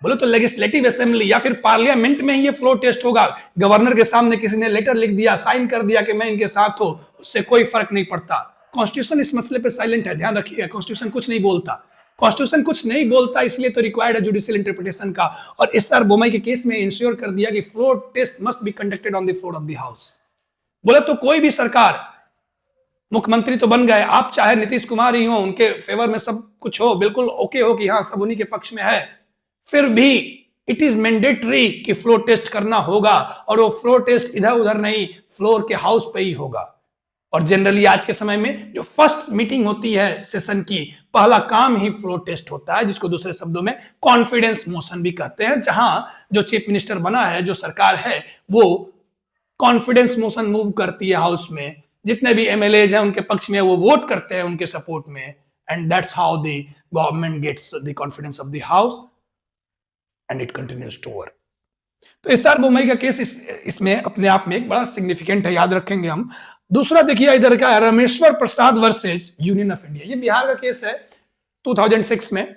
Speaker 1: बोले तो लेजिस्लेटिव असेंबली या फिर पार्लियामेंट में ही ये फ्लोर टेस्ट होगा। गवर्नर के सामने किसी ने लेटर लिख दिया, साइन कर दिया कि मैं इनके साथ हूं, उससे कोई फर्क नहीं पड़ता। कॉन्स्टिट्यूशन इस मसले पे साइलेंट है, ध्यान रखिएगा। कॉन्स्टिट्यूशन कुछ नहीं बोलता, कॉन्स्टिट्यूशन कुछ नहीं बोलता, इसलिए तो रिक्वायर्ड है जुडिशियल इंटरप्रिटेशन का। और एसआर बोमई के केस में इंश्योर कर दिया कि floor test must be conducted on the floor of the house. बोले तो कोई भी सरकार, मुख्यमंत्री तो बन गए, आप चाहे नीतीश कुमार ही हो, उनके फेवर में सब कुछ हो, बिल्कुल ओके हो कि हाँ सब उन्हीं के पक्ष में है, फिर भी इट इज मैंडेटरी कि फ्लोर टेस्ट करना होगा, और वो फ्लोर टेस्ट इधर उधर नहीं, फ्लोर के हाउस पे ही होगा। और जनरली आज के समय में जो फर्स्ट मीटिंग होती है सेशन की, पहला काम ही फ्लोर टेस्ट होता है, जिसको दूसरे शब्दों में कॉन्फिडेंस मोशन भी कहते हैं, जहां जो चीफ मिनिस्टर बना है, जो सरकार है, वो कॉन्फिडेंस मोशन मूव करती है हाउस में। जितने भी एमएलएज हैं उनके पक्ष में, वो वोट करते हैं उनके सपोर्ट में, and that's how the government gets the confidence of the house and it continues to work. तो एसआर बोमई का केस इसमें अपने आप में एक बड़ा सिग्निफिकेंट है, याद रखेंगे हम। दूसरा देखिए इधर का Rameshwar Prasad versus union of India, ये बिहार का केस है। 2006 में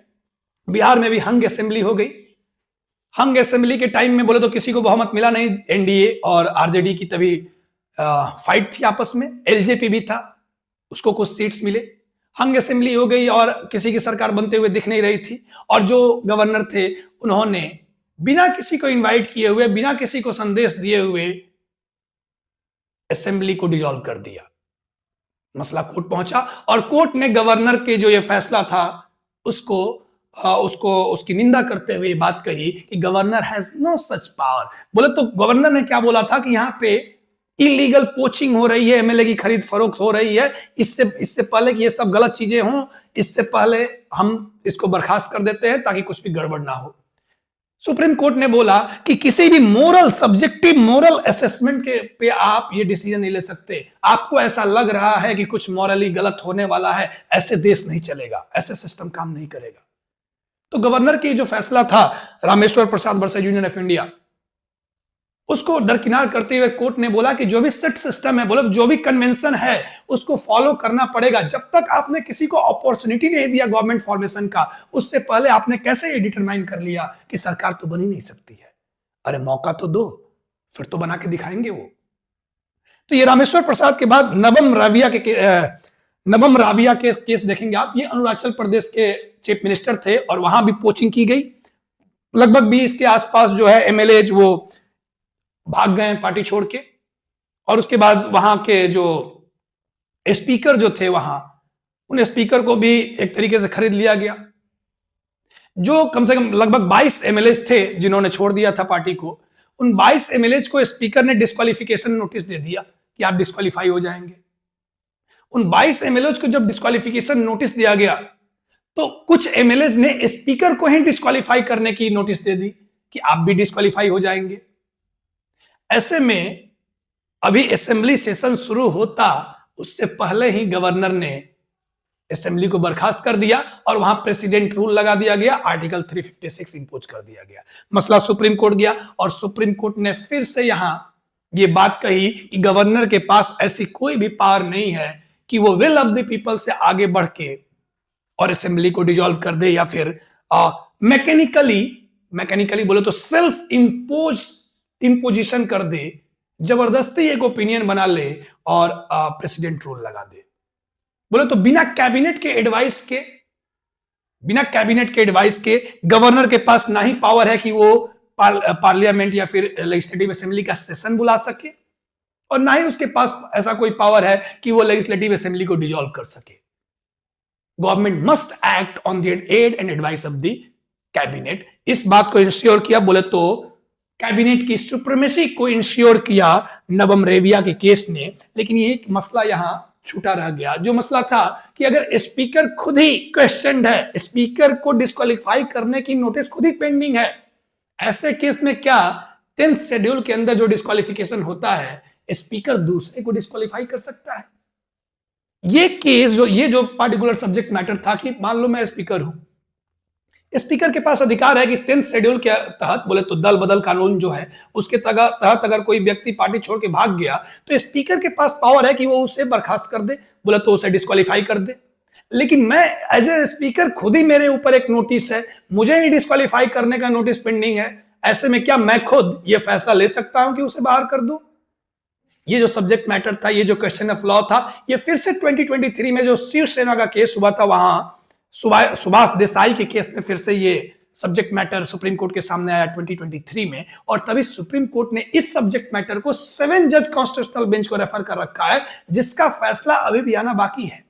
Speaker 1: बिहार में भी हंग असेंबली हो गई। हंग असेंबली के टाइम में बोले तो किसी को बहुमत मिला नहीं, एनडीए और आरजेडी की तभी फाइट थी आपस में, एलजेपी भी था, उसको कुछ सीट्स मिले। हंग असेंबली हो गई और किसी की सरकार बनते हुए दिख नहीं रही थी, और जो गवर्नर थे उन्होंने बिना किसी को इनवाइट किए हुए, बिना किसी को संदेश दिए हुए असेंबली को डिसॉल्व कर दिया। मसला कोर्ट पहुंचा और कोर्ट ने गवर्नर के जो ये फैसला था उसकी निंदा करते हुए बात कही कि governor has no such power. बोले तो गवर्नर ने क्या बोला था कि यहां पे इलीगल पोचिंग हो रही है, एमएलए की खरीद फरोख्त हो रही है, इससे पहले कि ये सब गलत चीजें हों, इससे पहले हम इसको बर्खास्त कर देते हैं ताकि कुछ भी गड़बड़ ना हो। सुप्रीम कोर्ट ने बोला कि किसी भी सब्जेक्टिव मोरल असेसमेंट के पे आप ये डिसीजन नहीं ले सकते। आपको ऐसा लग रहा है कि कुछ मॉरली गलत होने वाला है, ऐसे देश नहीं चलेगा, ऐसे सिस्टम काम नहीं करेगा। तो गवर्नर की जो फैसला था Rameshwar Prasad versus union of India, उसको दरकिनार करते हुए कोर्ट ने बोला कि जो भी सिट सिस्टम है, बोले जो भी कन्वेंशन है उसको फॉलो करना पड़ेगा। जब तक आपने किसी को अपॉर्चुनिटी नहीं दिया गवर्नमेंट फॉर्मेशन का, उससे पहले आपने कैसे ये डिटरमाइन कर लिया कि सरकार तो बन ही नहीं सकती है? अरे मौका तो दो, फिर तो बना के दिखाएंगे वो। तो ये रामेश्वर प्रसाद के बाद नबम राबिया के केस देखेंगे आप। ये अरुणाचल प्रदेश के चीफ मिनिस्टर थे और वहां भी पोचिंग की गई। लगभग 20 के आसपास जो है एमएलए वो भाग गए पार्टी छोड़ के, और उसके बाद वहां के जो स्पीकर जो थे वहां, उन स्पीकर को भी एक तरीके से खरीद लिया गया। जो कम से कम लगभग 22 एमएलए थे जिन्होंने छोड़ दिया था पार्टी को, उन 22 एमएलए को स्पीकर ने डिस्क्वालिफिकेशन नोटिस दे दिया कि आप डिस्क्वालीफाई हो जाएंगे। उन 22 एमएलए को जब डिस्क्वालिफिकेशन नोटिस दिया गया तो कुछ एमएलए ने स्पीकर को ही डिस्क्वालीफाई करने की नोटिस दे दी कि आप भी डिस्क्वालीफाई हो जाएंगे। ऐसे में अभी असेंबली सेशन शुरू होता उससे पहले ही गवर्नर ने असेंबली को बर्खास्त कर दिया और वहां प्रेसिडेंट रूल लगा दिया गया, आर्टिकल 356 इंपोज कर दिया गया। मसला सुप्रीम कोर्ट गया और सुप्रीम कोर्ट ने फिर से यहां ये बात कही कि गवर्नर के पास ऐसी कोई भी पावर नहीं है कि वो विल ऑफ द पीपल से आगे बढ़ के और असेंबली को डिसॉल्व कर दे, या फिर मैकेनिकली बोले तो सेल्फ इम्पोजिशन कर दे, जबरदस्ती एक ओपिनियन बना ले और प्रेसिडेंट रूल लगा दे। बोले तो बिना कैबिनेट के एडवाइस के गवर्नर के पास ना ही पावर है कि वो पार्लियामेंट या फिर लेजिस्लेटिव असेंबली का सेशन बुला सके, और ना ही उसके पास ऐसा कोई पावर है कि वो लेजिस्लेटिव असेंबली को डिसॉल्व कर सके। Government must act on the aid and advice of the cabinet. इस बात को इंश्योर किया, बोले तो कैबिनेट की सुप्रीमेसी को इंश्योर किया नबम रेबिया के केस ने। लेकिन ये एक मसला यहां छूटा रह गया, जो मसला था कि अगर स्पीकर खुद ही क्वेश्चनड है, स्पीकर को डिस्क्वालीफाई करने की नोटिस खुद ही पेंडिंग है, ऐसे केस में क्या 10th शेड्यूल के अंदर जो डिस्क्वालिफिकेशन होता है स्पीकर दूसरे को डिस्क्वालीफाई कर सकता है? ये केस ये जो पार्टिकुलर सब्जेक्ट मैटर था कि मान लो मैं स्पीकर हूं, स्पीकर के पास अधिकार है कि 10th शेड्यूल के तहत बोले तो दल बदल कानून जो है उसके तहत अगर कोई व्यक्ति पार्टी छोड़ के भाग गया तो स्पीकर के पास पावर है कि वो उसे बर्खास्त कर दे, बोले तो उसे डिस्क्वालीफाई कर दे। लेकिन मैं एज ए स्पीकर खुद ही मेरे ऊपर एक नोटिस है, मुझे ही डिस्क्वालीफाई करने का नोटिस पेंडिंग है। ऐसे में क्या मैं खुद ये फैसला ले सकता हूं कि उसे बाहर कर दूं? ये जो सब्जेक्ट मैटर था, ये जो क्वेश्चन ऑफ लॉ था, ये फिर से 2023 में जो शिवसेना का केस हुआ था, वहां सुभाष देसाई के केस में फिर से ये सब्जेक्ट मैटर सुप्रीम कोर्ट के सामने आया 2023 में, और तभी सुप्रीम कोर्ट ने इस सब्जेक्ट मैटर को 7 जज कॉन्स्टिट्यूशनल बेंच को रेफर कर रखा है, जिसका फैसला अभी भी आना बाकी है।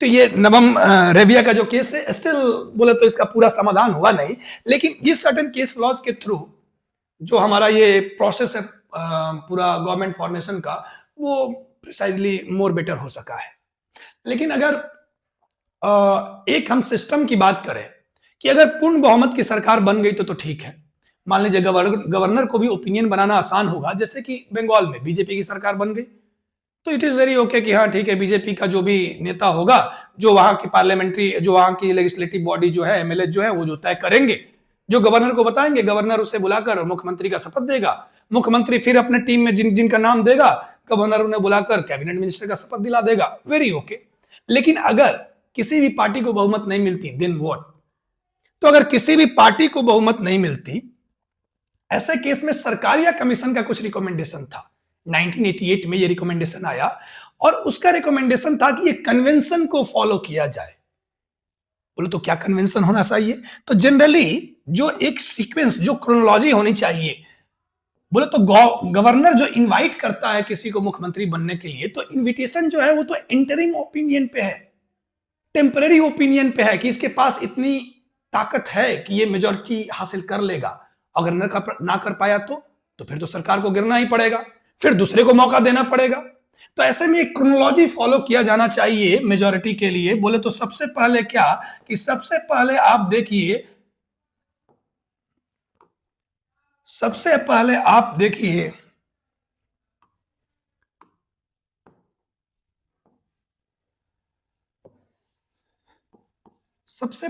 Speaker 1: तो ये नबम रेबिया का जो केस है, स्टिल बोले तो इसका पूरा समाधान हुआ नहीं, लेकिन ये सर्टेन केस लॉज के थ्रू जो हमारा ये प्रोसेस है पूरा गवर्नमेंट फॉर्मेशन का, वो प्रिसाइजली मोर बेटर हो सका है। लेकिन अगर एक हम सिस्टम की बात करें कि अगर पूर्ण बहुमत की सरकार बन गई तो ठीक है, मान लीजिए गवर्नर को भी ओपिनियन बनाना आसान होगा, जैसे कि बंगाल में बीजेपी की सरकार बन गई तो इट इज वेरी ओके कि हाँ ठीक है, बीजेपी का जो भी नेता होगा, जो वहां की पार्लियामेंट्री, जो वहां की लेजिस्लेटिव बॉडी जो है, एमएलए जो है, वो जो तय करेंगे जो गवर्नर को बताएंगे, गवर्नर उसे बुलाकर मुख्यमंत्री का शपथ देगा, मुख्यमंत्री फिर अपने टीम में जिनका नाम देगा, गवर्नर उन्हें बुलाकर कैबिनेट मिनिस्टर का शपथ दिला देगा। Very okay. लेकिन अगर किसी भी पार्टी को बहुमत नहीं मिलती, देन व्हाट? तो अगर किसी भी पार्टी को बहुमत नहीं मिलती, ऐसे केस में सरकार या कमीशन का कुछ रिकमेंडेशन था। 1988 में ये रिकमेंडेशन आया और उसका रिकमेंडेशन था कि ये कन्वेंशन को फॉलो किया जाए। बोले तो क्या कन्वेंशन होना चाहिए? तो जनरली जो एक सीक्वेंस, जो क्रोनोलॉजी होनी चाहिए, बोले तो गवर्नर जो इनवाइट करता है किसी को मुख्यमंत्री बनने के लिए, तो इनविटेशन जो है वो तो इंटरिम ओपिनियन पे है, टेम्पररी ओपिनियन पे है कि इसके पास इतनी ताकत है कि ये मेजॉरिटी हासिल कर लेगा। अगर ना कर पाया तो फिर तो सरकार को गिरना ही पड़ेगा, फिर दूसरे को मौका देना पड़ेगा। तो ऐसे में एक क्रोनोलॉजी फॉलो किया जाना चाहिए मेजॉरिटी के लिए। बोले तो सबसे पहले क्या कि सबसे पहले आप देखिए, सबसे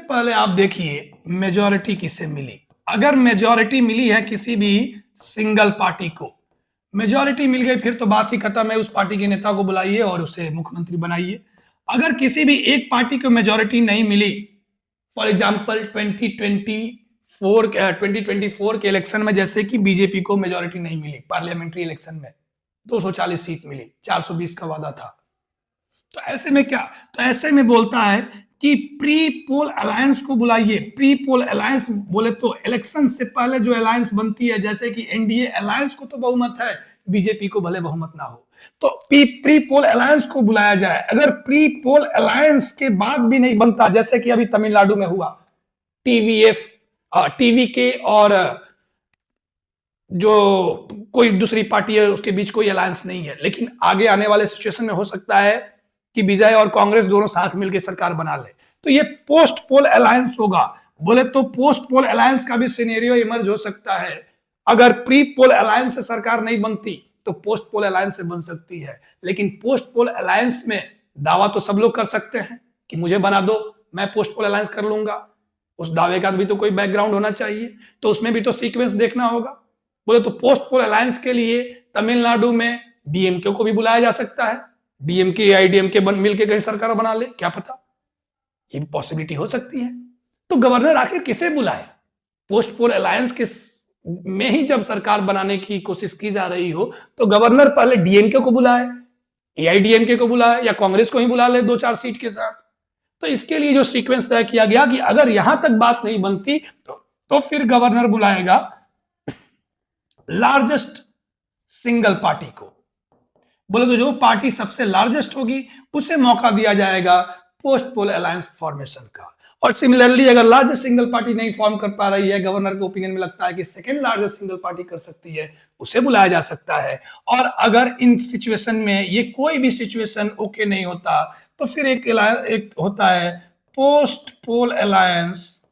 Speaker 1: पहले आप देखिए मेजॉरिटी किसे मिली। अगर मेजॉरिटी मिली है किसी भी सिंगल पार्टी को, मेजॉरिटी मिल गई, फिर तो बात ही खत्म है। उस पार्टी के नेता को बुलाइए और उसे मुख्यमंत्री बनाइए। अगर किसी भी एक पार्टी को मेजॉरिटी नहीं मिली, फॉर एग्जांपल 2024 के इलेक्शन में जैसे कि बीजेपी को मेजॉरिटी नहीं मिली, पार्लियामेंट्री इलेक्शन में 240 सीट मिली, 420 का वादा था। तो ऐसे में क्या, तो ऐसे में बोलता है कि प्री पोल अलायंस को बुलाइए। प्री पोल अलायंस बोले तो इलेक्शन से पहले जो अलायंस बनती है, जैसे कि एनडीए अलायंस को तो बहुमत है, बीजेपी को भले बहुमत ना हो, तो प्री पोल अलायंस को बुलाया जाए। अगर प्री पोल अलायंस के बाद भी नहीं बनता, जैसे कि अभी तमिलनाडु में हुआ, टीवीके और जो कोई दूसरी पार्टी है उसके बीच कोई अलायंस नहीं है, लेकिन आगे आने वाले सिचुएशन में हो सकता है कि विजय और कांग्रेस दोनों साथ मिलकर सरकार बना ले, तो ये पोस्ट पोल अलायंस होगा। बोले तो पोस्ट पोल अलायंस का भी सिनेरियो इमर्ज हो सकता है। अगर प्री पोल अलायंस से सरकार नहीं बनती तो पोस्ट पोल अलायंस से बन सकती है। लेकिन पोस्ट पोल अलायंस में दावा तो सब लोग कर सकते हैं कि मुझे बना दो, मैं पोस्ट पोल अलायंस कर लूंगा। उस दावे का भी तो कोई बैकग्राउंड होना चाहिए, तो उसमें भी तो सीक्वेंस देखना होगा। बोले तो पोस्ट पोल अलायंस के लिए तमिलनाडु में डीएमके को भी बुलाया जा सकता है, डीएमके आईडीएमके मिलकर कहीं सरकार बना ले, क्या पता, ये भी पॉसिबिलिटी हो सकती है। तो गवर्नर आखिर किसे बुलाए? पोस्ट पोल अलायंस के में ही जब सरकार बनाने की कोशिश की जा रही हो तो गवर्नर पहले डीएमके को बुलाए, एआईडीएमके को बुलाए, या कांग्रेस को ही बुला ले 2-4 सीट के साथ। तो इसके लिए जो सीक्वेंस तय किया गया कि अगर यहां तक बात नहीं बनती तो फिर गवर्नर बुलाएगा लार्जेस्ट सिंगल पार्टी को। बोले तो जो पार्टी सबसे लार्जेस्ट होगी उसे मौका दिया जाएगा पोस्ट पोल अलायंस फॉर्मेशन का। और सिमिलरली अगर लार्जेस्ट सिंगल पार्टी नहीं फॉर्म कर पा रही है, गवर्नर के ओपिनियन में लगता है कि सेकंड लार्जेस्ट सिंगल पार्टी कर सकती है, उसे बुलाया जा सकता है। और अगर इन सिचुएशन में ये कोई भी सिचुएशन ओके नहीं होता तो फिर एक होता है पोस्ट पोल अलायंस,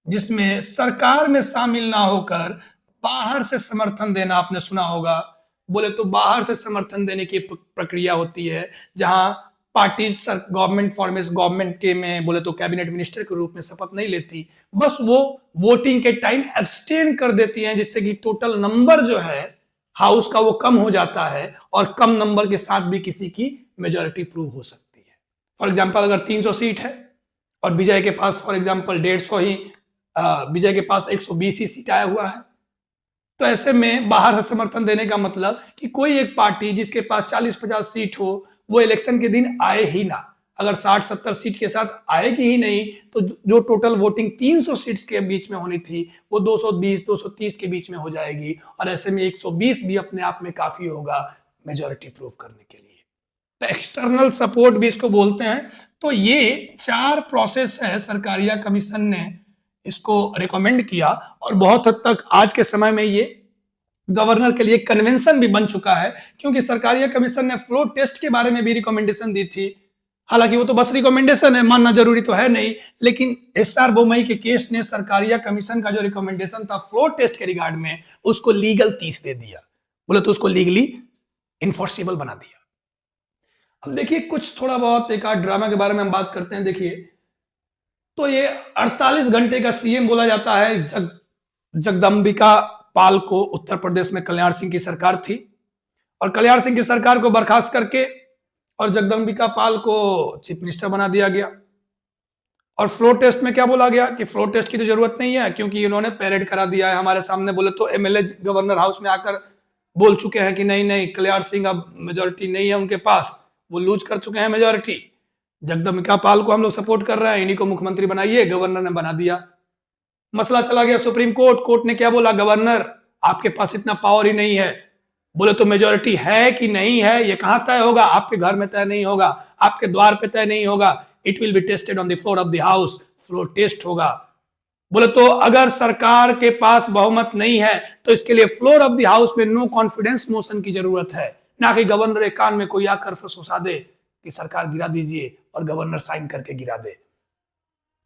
Speaker 1: जिसमें सरकार में शामिल ना होकर बाहर से समर्थन देना। आपने सुना होगा, बोले तो बाहर से समर्थन देने की प्रक्रिया होती है जहां पार्टी गवर्नमेंट के में बोले तो कैबिनेट मिनिस्टर के रूप में शपथ नहीं लेती, बस वो वोटिंग के टाइम एब्सटेन कर देती हैं, जिससे कि टोटल नंबर जो है हाउस का वो कम हो जाता है और कम नंबर के साथ भी किसी की मेजॉरिटी प्रूव हो सकती है। फॉर एग्जांपल अगर 300 सीट है और विजय के पास फॉर एग्जांपल 150 ही, विजय के पास 120 ही सीट आया हुआ है, तो ऐसे में बाहर से समर्थन देने का मतलब कि कोई एक पार्टी जिसके पास 40-50 सीट हो वो इलेक्शन के दिन आए ही ना। अगर 60-70 सीट के साथ आएगी ही नहीं तो जो टोटल वोटिंग 300 सीट्स के बीच में होनी थी वो 220-230 के बीच में हो जाएगी, और ऐसे में 120 भी अपने आप में काफी होगा मेजॉरिटी प्रूव करने के लिए। तो एक्सटर्नल सपोर्ट भी इसको बोलते हैं। तो ये 4 प्रोसेस है, सरकारिया कमीशन ने इसको रिकमेंड किया और बहुत हद तक आज के समय में ये गवर्नर के लिए कन्वेंशन भी बन चुका है, क्योंकि सरकारिया कमीशन ने फ्लो टेस्ट के बारे में भी रिकमेंडेशन दी थी। हालांकि वो तो बस रिकमेंडेशन है, मानना जरूरी तो है नहीं, लेकिन एसआर बोमई के केस ने सरकारिया कमीशन का जो रिकमेंडेशन था फ्लो टेस्ट के रिगार्ड में उसको लीगल 30 दे दिया, बोले तो उसको लीगली इन्फोर्सिबल बना दिया। अब देखिए कुछ थोड़ा बहुत एक आध ड्रामा के बारे में हम बात करते हैं। देखिए तो ये 48 घंटे का सीएम बोला जाता है जगदम्बिका पाल को। उत्तर प्रदेश में कल्याण सिंह की सरकार थी और कल्याण सिंह की सरकार को बर्खास्त करके और जगदम्बिका पाल को चीफ मिनिस्टर बना दिया गया। और फ्लोर टेस्ट में क्या बोला गया कि फ्लोर टेस्ट की तो जरूरत नहीं है क्योंकि इन्होंने पैरेड करा दिया है हमारे सामने। बोले तो एमएलए गवर्नर हाउस में आकर बोल चुके हैं कि नहीं नहीं, कल्याण सिंह अब मेजोरिटी नहीं है उनके पास, वो लूज कर चुके हैं मेजोरिटी। जगदम्बिका पाल को हम लोग सपोर्ट कर रहे हैं, इन्हीं को मुख्यमंत्री बनाइए। गवर्नर ने बना दिया। मसला चला गया सुप्रीम कोर्ट। कोर्ट ने क्या बोला, गवर्नर आपके पास इतना पावर ही नहीं है। बोले तो मेजोरिटी है कि नहीं है ये कहां तय होगा, आपके घर में तय नहीं होगा, आपके द्वार पे तय नहीं होगा। It will be tested on the floor of the house, floor test होगा। बोले तो अगर सरकार के पास बहुमत नहीं है तो इसके लिए फ्लोर ऑफ द हाउस में नो कॉन्फिडेंस मोशन की जरूरत है, ना कि गवर्नर एक कान में कोई आकर फुसफुसा दे कि सरकार गिरा दीजिए और गवर्नर साइन करके गिरा दे।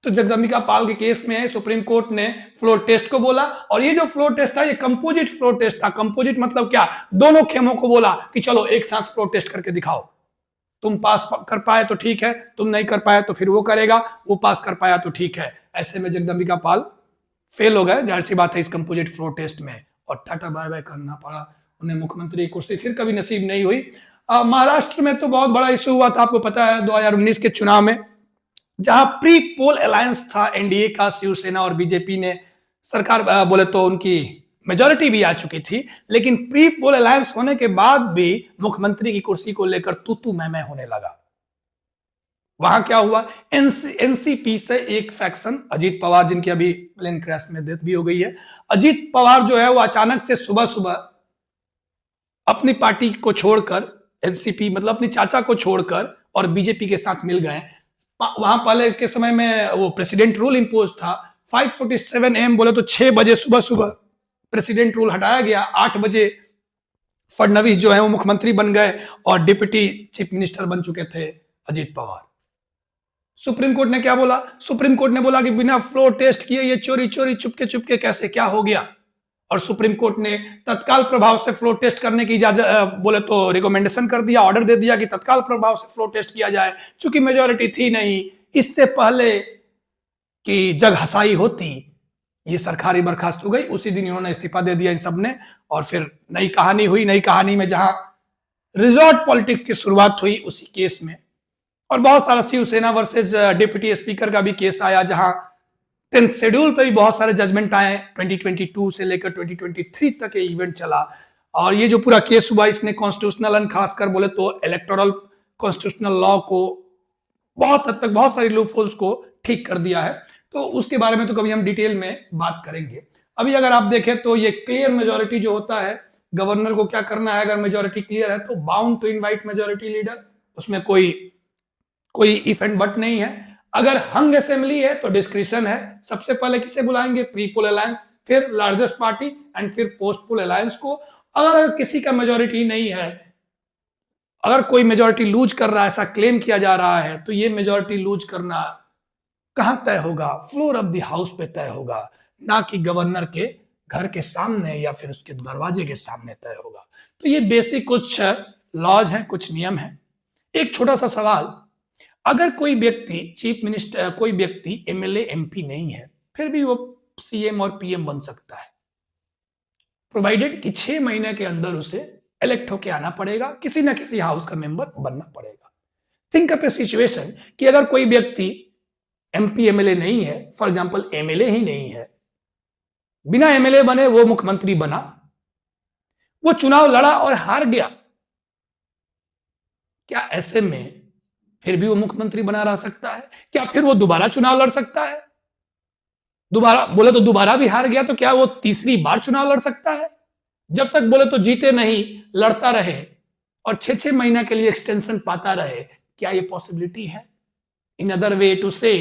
Speaker 1: तो जगदम्बिका पाल के केस में सुप्रीम कोर्ट ने फ्लोर टेस्ट को बोला और ये जो फ्लोर टेस्ट था ये कंपोजिट फ्लोर टेस्ट था। कंपोजिट मतलब क्या, दोनों खेमों को बोला कि चलो एक साथ फ्लोर टेस्ट करके दिखाओ, तुम पास कर पाए तो ठीक है, तुम नहीं कर पाए तो फिर वो करेगा, वो पास कर पाया तो ठीक है। ऐसे में जगदम्बिका पाल फेल हो गए, जाहिर सी बात है, इस कंपोजिट फ्लोर टेस्ट में, और टाटा बाय बाय करना पड़ा उन्हें। मुख्यमंत्री की कुर्सी फिर कभी नसीब नहीं हुई। महाराष्ट्र में तो बहुत बड़ा इश्यू हुआ था, आपको पता है 2019 के चुनाव में, जहां प्री पोल अलायंस था एनडीए का, शिवसेना और बीजेपी ने सरकार बोले तो उनकी मेजोरिटी भी आ चुकी थी, लेकिन प्री पोल अलायंस होने के बाद भी मुख्यमंत्री की कुर्सी को लेकर तू मैं होने लगा। वहां क्या हुआ, एनसीपी से एक फैक्शन, अजीत पवार जिनकी अभी प्लेन क्रैश में डेथ भी हो गई है, अजीत पवार जो है वो अचानक से सुबह सुबह अपनी पार्टी को छोड़कर, एनसीपी मतलब अपनी चाचा को छोड़कर और बीजेपी के साथ मिल गए। वहां पहले के समय में वो प्रेसिडेंट रूल इंपोज था, 5:47 AM बोले तो 6 बजे सुबह सुबह प्रेसिडेंट रूल हटाया गया। 8 बजे फडणवीस जो है वो मुख्यमंत्री बन गए और डिप्टी चीफ मिनिस्टर बन चुके थे अजीत पवार। सुप्रीम कोर्ट ने क्या बोला, सुप्रीम कोर्ट ने बोला कि बिना फ्लोर टेस्ट किए ये चोरी चोरी चुपके चुपके कैसे क्या हो गया, और सुप्रीम कोर्ट ने तत्काल प्रभाव से फ्लोर टेस्ट करने की इजाजत बोले तो रिकमेंडेशन कर दिया, ऑर्डर दे दिया कि तत्काल प्रभाव से फ्लोर टेस्ट किया जाए। चूंकि मेजोरिटी थी नहीं, इससे पहले कि जग हसाई होती ये सरकार ही बर्खास्त हो गई, उसी दिन इन्होंने इस्तीफा दे दिया इन सब ने, और फिर नई कहानी हुई। नई कहानी में जहां रिजॉर्ट पॉलिटिक्स की शुरुआत हुई उसी केस में, और बहुत सारा शिवसेना वर्सेज डिप्टी स्पीकर का भी केस आया, जहां 10th शेड्यूल पे भी बहुत सारे जजमेंट आए। 2022 से लेकर 2023 तक ये इवेंट चला, और ये जो पूरा केस हुआ इसने कॉन्स्टिट्यूशनल एंड खासकर बोले तो इलेक्टोरल कॉन्स्टिट्यूशनल लॉ को बहुत हद तक, बहुत सारी लूप होल्स को ठीक कर दिया है। तो उसके बारे में तो कभी हम डिटेल में बात करेंगे। अभी अगर आप देखें तो ये क्लियर मेजोरिटी जो होता है, गवर्नर को क्या करना है, अगर मेजोरिटी क्लियर है तो bound to invite majority leader, उसमें कोई इफ एंड बट नहीं है। अगर हंग असेंबली है तो डिस्क्रिशन है, सबसे पहले किसे बुलाएंगे, प्री पोल अलायंस, फिर लार्जेस्ट पार्टी एंड फिर पोस्ट पोल अलायंस को। अगर किसी का मेजोरिटी नहीं है, अगर कोई मेजोरिटी लूज कर रहा है, ऐसा क्लेम किया जा रहा है, तो ये मेजोरिटी लूज करना कहां तय होगा, फ्लोर ऑफ द हाउस पे तय होगा, ना कि गवर्नर के घर के सामने या फिर उसके दरवाजे के सामने तय होगा। तो ये बेसिक कुछ लॉज हैं, कुछ नियम हैं। एक छोटा सा सवाल, अगर कोई व्यक्ति चीफ मिनिस्टर, कोई व्यक्ति एमएलए एमपी नहीं है, फिर भी वो सीएम और पीएम बन सकता है, प्रोवाइडेड कि 6 महीने के अंदर उसे इलेक्ट होके आना पड़ेगा, किसी ना किसी हाउस का मेंबर बनना पड़ेगा। थिंक अप ए सिचुएशन कि अगर कोई व्यक्ति एमपी एमएलए नहीं है, फॉर एग्जांपल एमएलए ही नहीं है, बिना एमएलए बने वो मुख्यमंत्री बना, वो चुनाव लड़ा और हार गया, क्या ऐसे में फिर भी वो मुख्यमंत्री बना रह सकता है? क्या फिर वो दोबारा चुनाव लड़ सकता है? दोबारा बोले तो दोबारा भी हार गया तो क्या वो तीसरी बार चुनाव लड़ सकता है? जब तक बोले तो जीते नहीं, लड़ता रहे और 6-6 महीना के लिए एक्सटेंशन पाता रहे, क्या ये पॉसिबिलिटी है? इन अदर वे टू से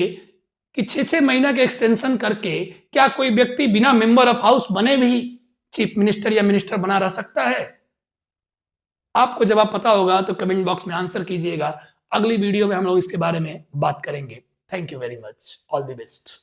Speaker 1: कि 6-6 महीना के एक्सटेंशन करके क्या कोई व्यक्ति बिना मेंबर ऑफ हाउस बने भी चीफ मिनिस्टर या मिनिस्टर बना रह सकता है? आपको जवाब पता होगा तो कमेंट बॉक्स में आंसर कीजिएगा। अगली वीडियो में हम लोग इसके बारे में बात करेंगे। Thank you very much, all the best.